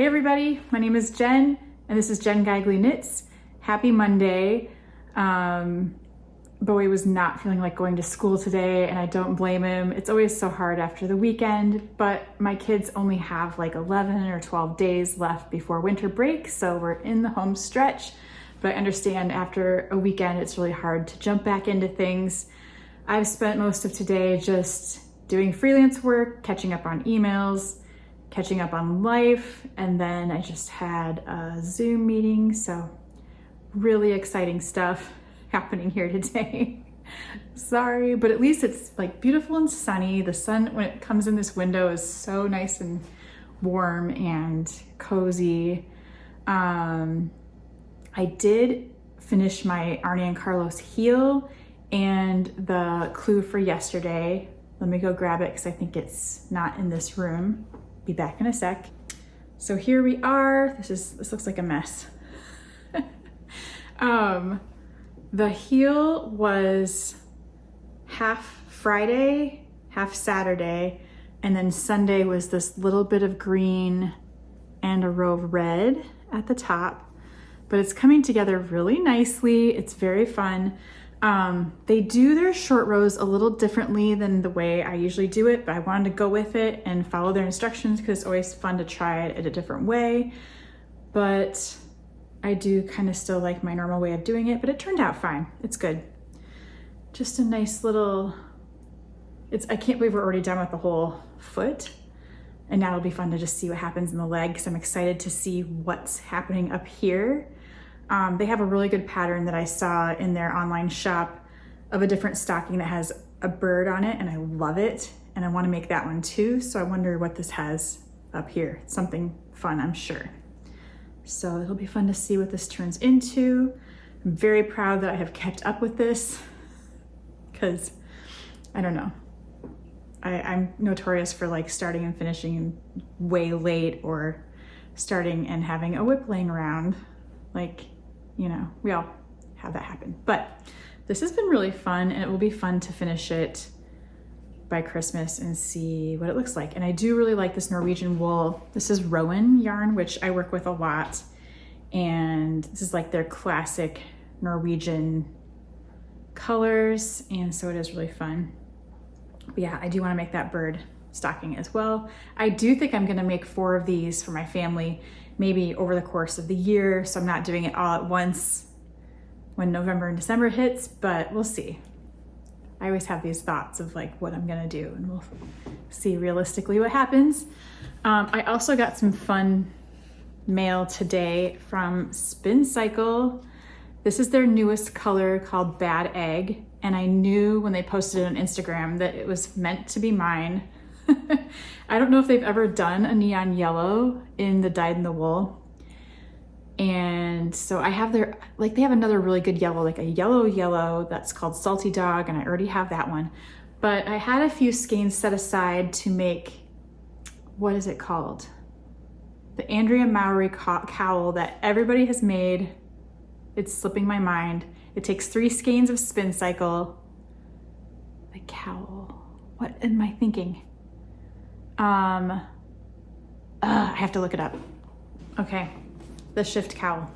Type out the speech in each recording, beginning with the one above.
Hey everybody, my name is Jen and this is Jen Geigley Knits. Happy Monday. Bowie was not feeling like going to school today and I don't blame him. It's always so hard after the weekend, but my kids only have like 11 or 12 days left before winter break, so we're in the home stretch. But I understand after a weekend it's really hard to jump back into things. I've spent most of today just doing freelance work, catching up on emails, catching up on life, and then I just had a Zoom meeting, so really exciting stuff happening here today. Sorry, but at least it's like beautiful and sunny. The sun, when it comes in this window, is so nice and warm and cozy. I did finish my Arne and Carlos heel and the clue for yesterday. Let me go grab it because I think it's not in this room. Be back in a sec. So here we are. This looks like a mess. The heel was half Friday, half Saturday, and then Sunday was this little bit of green and a row of red at the top, but it's coming together really nicely. It's very fun. They do their short rows a little differently than the way I usually do it, but I wanted to go with it and follow their instructions because it's always fun to try it a different way. But I do kind of still like my normal way of doing it, but it turned out fine. It's good. Just a nice little, I can't believe we're already done with the whole foot. And now it'll be fun to just see what happens in the leg because I'm excited to see what's happening up here. They have a really good pattern that I saw in their online shop of a different stocking that has a bird on it, and I love it. And I want to make that one too. So I wonder what this has up here. Something fun, I'm sure. So it'll be fun to see what this turns into. I'm very proud that I have kept up with this because I don't know. I'm notorious for like starting and finishing way late or starting and having a whip laying around. Like, you know, we all have that happen. But this has been really fun and it will be fun to finish it by Christmas and see what it looks like. And I do really like this Norwegian wool. This is Rowan yarn, which I work with a lot. And this is like their classic Norwegian colors. And so it is really fun. But yeah, I do want to make that bird stocking as well. I do think I'm gonna make 4 of these for my family, maybe over the course of the year. So I'm not doing it all at once when November and December hits, but we'll see. I always have these thoughts of like what I'm gonna do and we'll see realistically what happens. I also got some fun mail today from Spin Cycle. This is their newest color called Bad Egg. And I knew when they posted it on Instagram that it was meant to be mine. I don't know if they've ever done a neon yellow in the dyed in the wool. And so I have their, like they have another really good yellow, like a yellow that's called Salty Dog, and I already have that one. But I had a few skeins set aside to make, what is it called? The Andrea Mowry cowl that everybody has made. It's slipping my mind. It takes 3 skeins of Spin Cycle. The cowl, what am I thinking? I have to look it up. Okay, the shift cowl.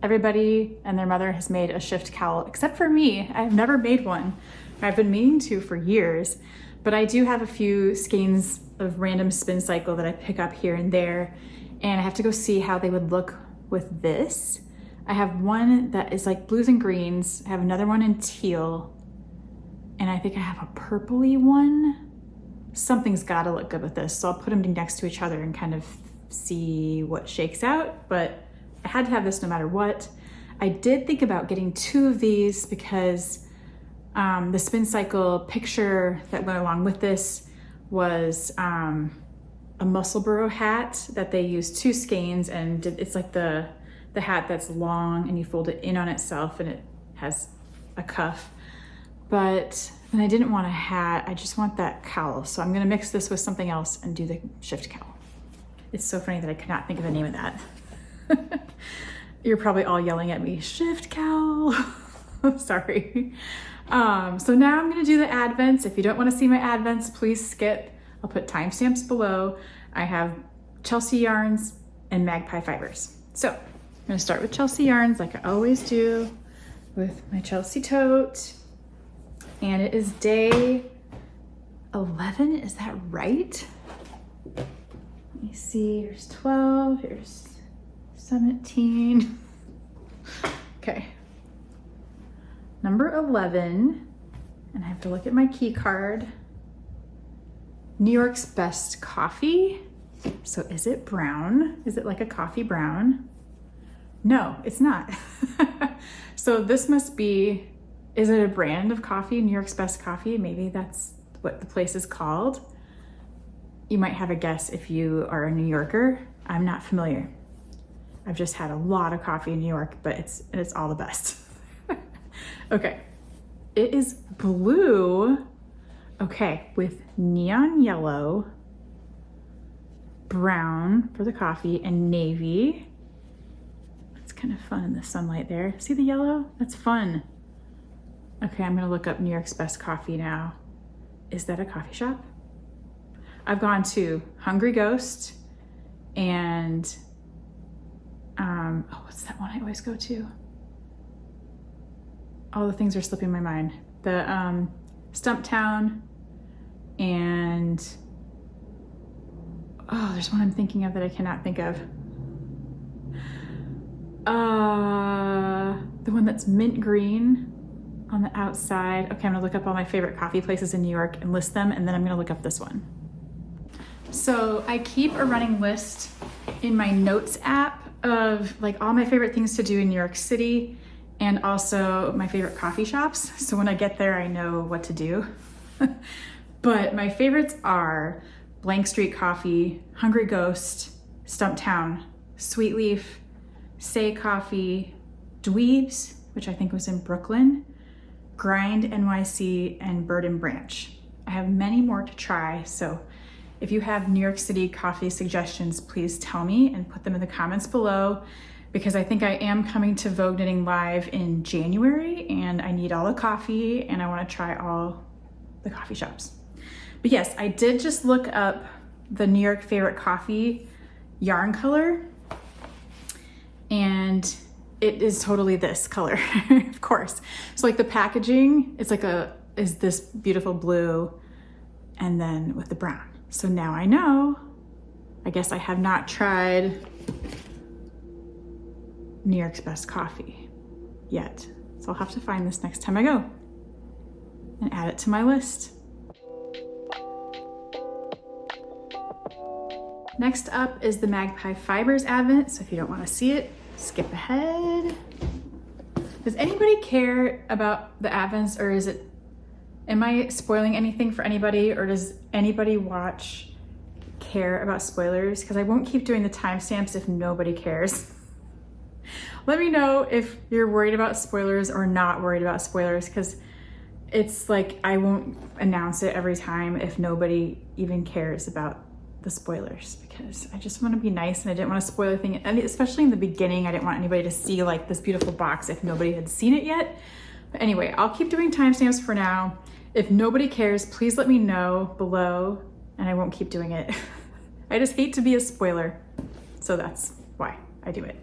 Everybody and their mother has made a shift cowl, except for me. I've never made one. I've been meaning to for years, but I do have a few skeins of random Spin Cycle that I pick up here and there, and I have to go see how they would look with this. I have one that is like blues and greens. I have another one in teal, and I think I have a purpley one. Something's gotta look good with this, so I'll put them next to each other and kind of see what shakes out, but I had to have this no matter what. I did think about getting 2 of these because the Spin Cycle picture that went along with this was a Musselburgh hat that they used 2 skeins, and it's like the hat that's long and you fold it in on itself and it has a cuff. But then I didn't want a hat, I just want that cowl. So I'm gonna mix this with something else and do the shift cowl. It's so funny that I cannot think of the name of that. You're probably all yelling at me, shift cowl. Sorry. So now I'm gonna do the advents. If you don't wanna see my advents, please skip. I'll put timestamps below. I have Chelsea yarns and Magpie Fibers. So I'm gonna start with Chelsea yarns like I always do with my Chelsea tote. And it is day 11, is that right? Let me see, here's 12, here's 17. Okay, number 11, and I have to look at my key card. New York's Best Coffee. So is it brown? Is it like a coffee brown? No, it's not. So this must be, is it a brand of coffee, New York's Best Coffee? Maybe that's what the place is called. You might have a guess if you are a New Yorker. I'm not familiar. I've just had a lot of coffee in New York, but it's all the best. Okay, it is blue. Okay, with neon yellow, brown for the coffee, and navy. It's kind of fun in the sunlight there. See the yellow? That's fun. Okay, I'm gonna look up New York's Best Coffee now. Is that a coffee shop? I've gone to Hungry Ghost and, oh, what's that one I always go to? All the things are slipping my mind. The Stumptown and, oh, there's one I'm thinking of that I cannot think of. The one that's mint green on the outside. Okay, I'm gonna look up all my favorite coffee places in New York and list them, and then I'm gonna look up this one. So I keep a running list in my notes app of like all my favorite things to do in New York City and also my favorite coffee shops. So when I get there, I know what to do. But my favorites are Blank Street Coffee, Hungry Ghost, Stumptown, Sweet Leaf, Say Coffee, Dweebs, which I think was in Brooklyn, Grind NYC, and Bird and Branch. I have many more to try, so if you have New York City coffee suggestions, please tell me and put them in the comments below, because I think I am coming to Vogue Knitting Live in January and I need all the coffee and I want to try all the coffee shops. But yes, I did just look up the New York favorite coffee yarn color, and it is totally this color, of course. So like the packaging, it's like is this beautiful blue and then with the brown. So now I know. I guess I have not tried New York's Best Coffee yet. So I'll have to find this next time I go and add it to my list. Next up is the Magpie Fibers Advent. So if you don't want to see it, skip ahead. Does anybody care about the Advents, or am I spoiling anything for anybody, or does anybody care about spoilers? Because I won't keep doing the timestamps if nobody cares. Let me know if you're worried about spoilers or not worried about spoilers, because it's like I won't announce it every time if nobody even cares about the spoilers, because I just want to be nice and I didn't want to spoil anything. And especially in the beginning, I didn't want anybody to see like this beautiful box if nobody had seen it yet. But anyway, I'll keep doing timestamps for now. If nobody cares, please let me know below and I won't keep doing it. I just hate to be a spoiler. So that's why I do it.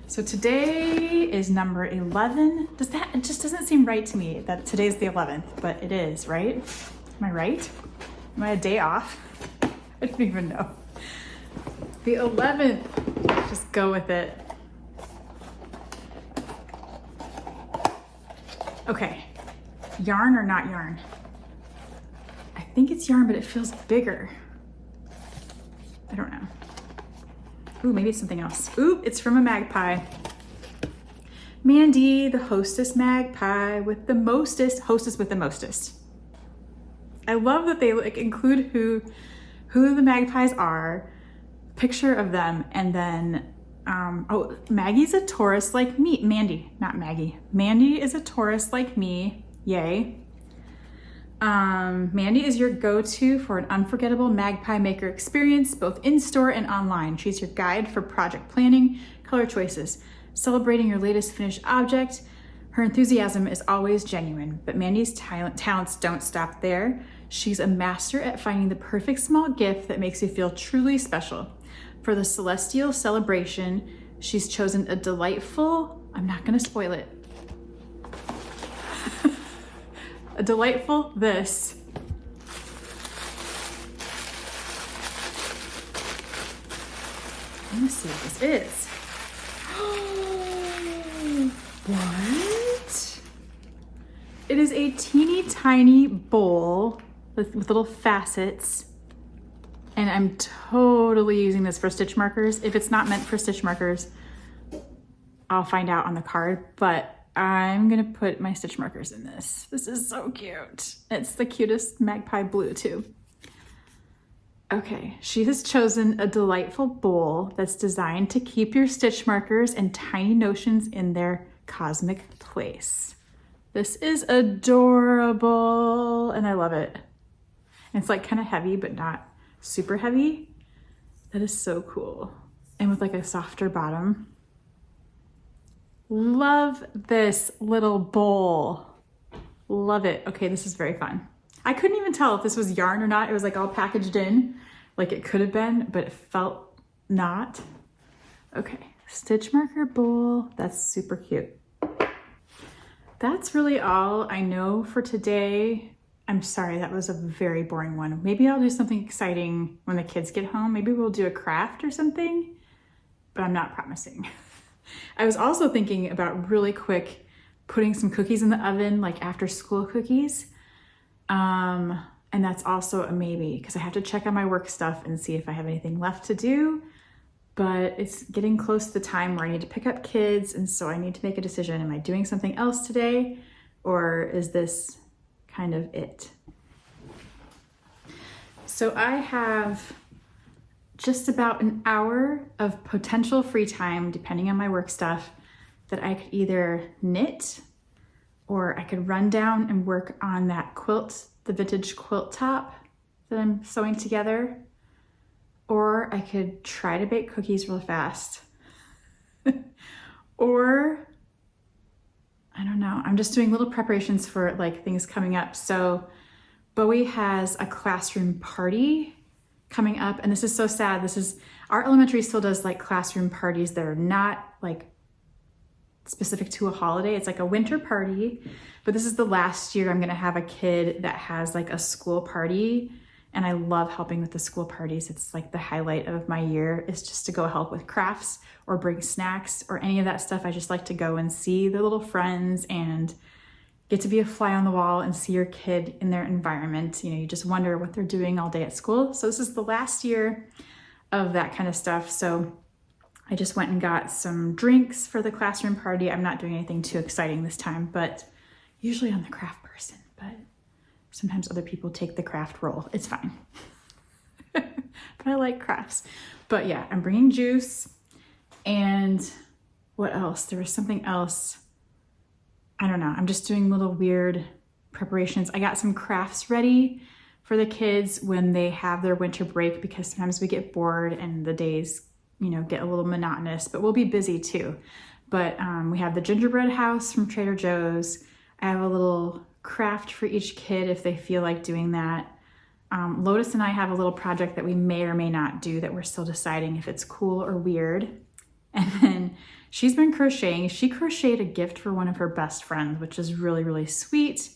So today is number 11. It just doesn't seem right to me that today's the 11th, but it is, right? Am I right? Am I a day off? I don't even know. The 11th, let's just go with it. Okay, yarn or not yarn? I think it's yarn, but it feels bigger. I don't know. Ooh, maybe it's something else. Ooh, it's from a magpie. Mandy, the hostess magpie with the mostest, hostess with the mostest. I love that they like include who the magpies are, picture of them, and then, oh, Maggie's a Taurus like me. Mandy, not Maggie. Mandy is a Taurus like me, yay. Mandy is your go-to for an unforgettable magpie maker experience, both in-store and online. She's your guide for project planning, color choices, celebrating your latest finished object. Her enthusiasm is always genuine, but Mandy's talents don't stop there. She's a master at finding the perfect small gift that makes you feel truly special. for the celestial celebration, she's chosen a delightful, I'm not gonna spoil it, a delightful this. Let me see what this is. What? It is a teeny tiny bowl with little facets. And I'm totally using this for stitch markers. If it's not meant for stitch markers, I'll find out on the card, but I'm gonna put my stitch markers in this. This is so cute. It's the cutest magpie blue too. Okay, she has chosen a delightful bowl that's designed to keep your stitch markers and tiny notions in their cosmic place. This is adorable and I love it. It's like kind of heavy, but not super heavy. That is so cool. And with like a softer bottom. Love this little bowl. Love it. Okay, this is very fun. I couldn't even tell if this was yarn or not. It was like all packaged in, like it could have been, but it felt not. Okay, stitch marker bowl. That's super cute. That's really all I know for today. I'm sorry, that was a very boring one. Maybe I'll do something exciting when the kids get home. Maybe we'll do a craft or something, but I'm not promising. I was also thinking about really quick putting some cookies in the oven, like after school cookies. And that's also a maybe because I have to check on my work stuff and see if I have anything left to do. But it's getting close to the time where I need to pick up kids. And so I need to make a decision. Am I doing something else today? Or is this kind of it? So I have just about an hour of potential free time, depending on my work stuff, that I could either knit or I could run down and work on that quilt, the vintage quilt top that I'm sewing together, or I could try to bake cookies real fast. Or, I don't know, I'm just doing little preparations for like things coming up. So Bowie has a classroom party coming up, and this is so sad. This is, our elementary still does like classroom parties that are not like specific to a holiday. It's like a winter party, but this is the last year I'm gonna have a kid that has like a school party, and I love helping with the school parties. It's like the highlight of my year is just to go help with crafts or bring snacks or any of that stuff. I just like to go and see the little friends and get to be a fly on the wall and see your kid in their environment. You know, you just wonder what they're doing all day at school. So this is the last year of that kind of stuff. So I just went and got some drinks for the classroom party. I'm not doing anything too exciting this time, but usually I'm the craft person, but sometimes other people take the craft role. It's fine. But I like crafts. But yeah, I'm bringing juice. And what else? There was something else. I don't know. I'm just doing little weird preparations. I got some crafts ready for the kids when they have their winter break, because sometimes we get bored and the days, you know, get a little monotonous, but we'll be busy too. But we have the gingerbread house from Trader Joe's. I have a little craft for each kid if they feel like doing that. Lotus and I have a little project that we may or may not do that we're still deciding if it's cool or weird. And then she's been crocheting. She crocheted a gift for one of her best friends, which is really, really sweet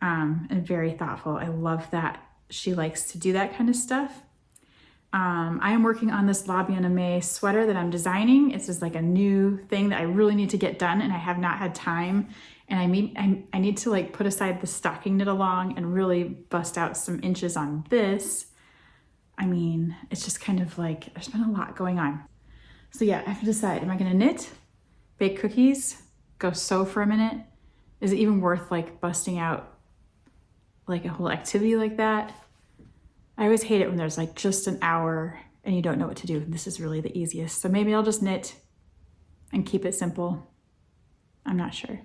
and very thoughtful. I love that she likes to do that kind of stuff. I am working on this La Bien Aimée sweater that I'm designing. It's just like a new thing that I really need to get done, and I have not had time. And I need to like put aside the stocking knit along and really bust out some inches on this. I mean, it's just kind of like, there's been a lot going on. So yeah, I have to decide, am I gonna knit, bake cookies, go sew for a minute? Is it even worth like busting out like a whole activity like that? I always hate it when there's like just an hour and you don't know what to do. This is really the easiest. So maybe I'll just knit and keep it simple. I'm not sure.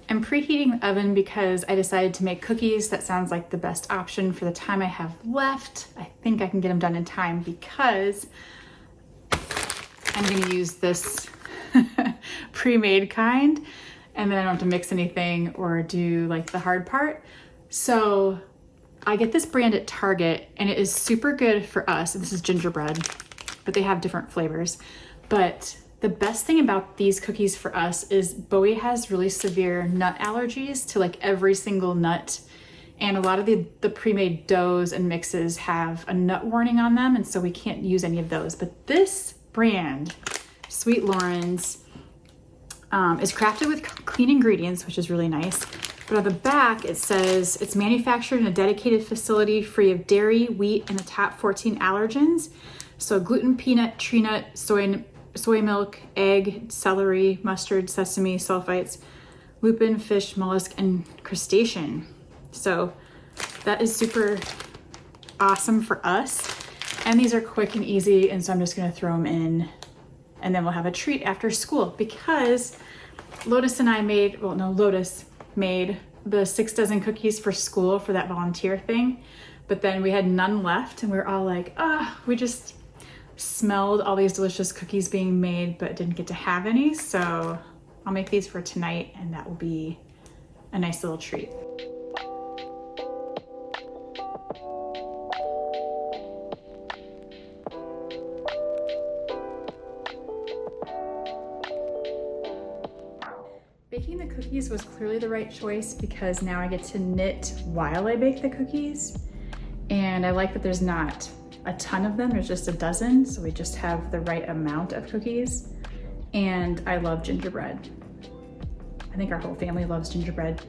I'm preheating the oven because I decided to make cookies. That sounds like the best option for the time I have left. I think I can get them done in time because I'm gonna use this pre-made kind, and then I don't have to mix anything or do like the hard part. So I get this brand at Target and it is super good for us. This is gingerbread, but they have different flavors. But the best thing about these cookies for us is Bowie has really severe nut allergies to like every single nut. And a lot of the pre-made doughs and mixes have a nut warning on them. And so we can't use any of those. But this brand, Sweet Loren's, is crafted with clean ingredients, which is really nice. But on the back, it says it's manufactured in a dedicated facility free of dairy, wheat, and the top 14 allergens. So gluten, peanut, tree nut, soy milk, egg, celery, mustard, sesame, sulfites, lupin, fish, mollusk, and crustacean. So that is super awesome for us. And these are quick and easy. And so I'm just gonna throw them in and then we'll have a treat after school because Lotus and I made, well, no, Lotus made the 6 dozen cookies for school for that volunteer thing. But then we had none left and we were all like, we just smelled all these delicious cookies being made, but didn't get to have any. So I'll make these for tonight and that will be a nice little treat. Baking the cookies was clearly the right choice because now I get to knit while I bake the cookies. And I like that there's not a ton of them, there's just a dozen. So we just have the right amount of cookies. And I love gingerbread. I think our whole family loves gingerbread.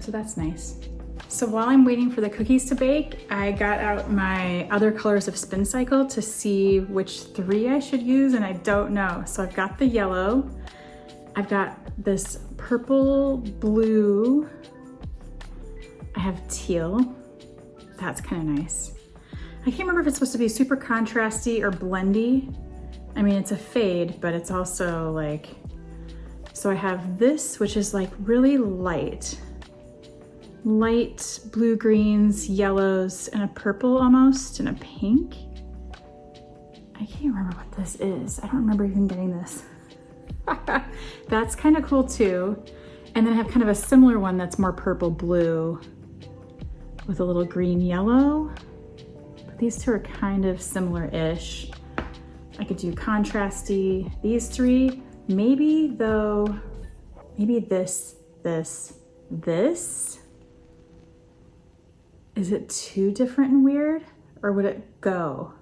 So that's nice. So while I'm waiting for the cookies to bake, I got out my other colors of Spin Cycle to see which 3 I should use, and I don't know. So I've got the yellow, I've got this purple, blue, I have teal. That's kind of nice. I can't remember if it's supposed to be super contrasty or blendy. I mean, it's a fade, but it's also like, so I have this, which is like really light blue greens, yellows, and a purple almost, and a pink. I can't remember what this is. I don't remember even getting this. That's kind of cool too. And then I have kind of a similar one that's more purple blue with a little green yellow. But these two are kind of similar-ish. I could do contrasty. These 3, maybe though, maybe this. Is it too different and weird? Or would it go?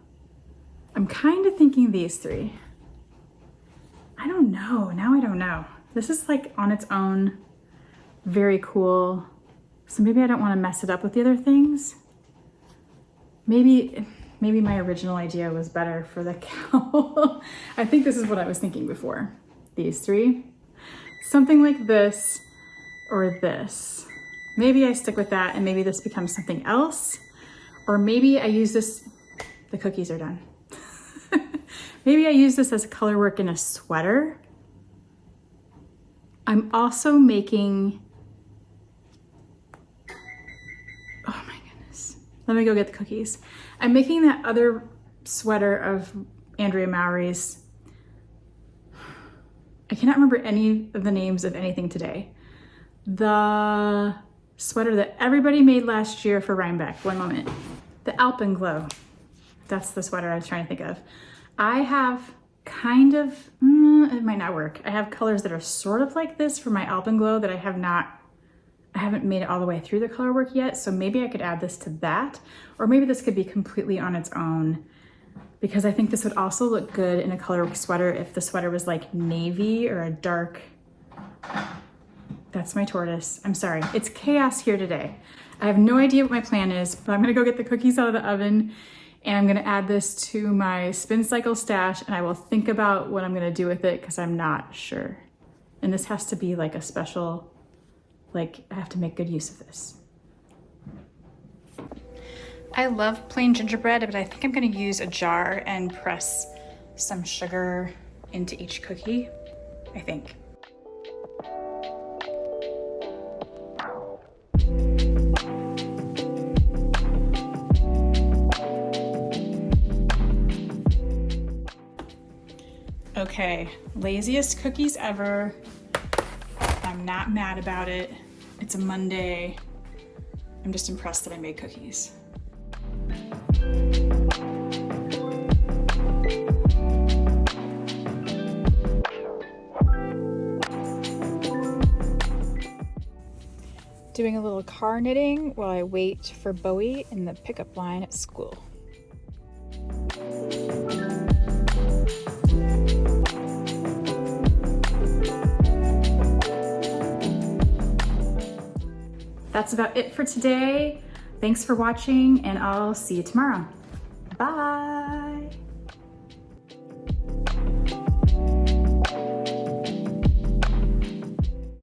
I'm kind of thinking these 3. I don't know, now I don't know. This is like on its own, very cool. So maybe I don't want to mess it up with the other things. Maybe my original idea was better for the cowl. I think this is what I was thinking before. These 3. Something like this or this. Maybe I stick with that and maybe this becomes something else. Or maybe I use this, the cookies are done. Maybe I use this as color work in a sweater. I'm also making, oh my goodness. Let me go get the cookies. I'm making that other sweater of Andrea Mowry's. I cannot remember any of the names of anything today. The sweater that everybody made last year for Rhinebeck. One moment. The Alpenglow. That's the sweater I was trying to think of. I have kind of, it might not work. I have colors that are sort of like this for my Alpenglow that I haven't made it all the way through the color work yet. So maybe I could add this to that, or maybe this could be completely on its own because I think this would also look good in a color work sweater if the sweater was like navy or a dark, that's my tortoise. I'm sorry, it's chaos here today. I have no idea what my plan is, but I'm gonna go get the cookies out of the oven and I'm gonna add this to my Spin Cycle stash and I will think about what I'm gonna do with it because I'm not sure. And this has to be like a special, like I have to make good use of this. I love plain gingerbread, but I think I'm gonna use a jar and press some sugar into each cookie, I think. Okay, laziest cookies ever. I'm not mad about it. It's a Monday. I'm just impressed that I made cookies. Doing a little car knitting while I wait for Bowie in the pickup line at school. That's about it for today. Thanks for watching, and I'll see you tomorrow. Bye.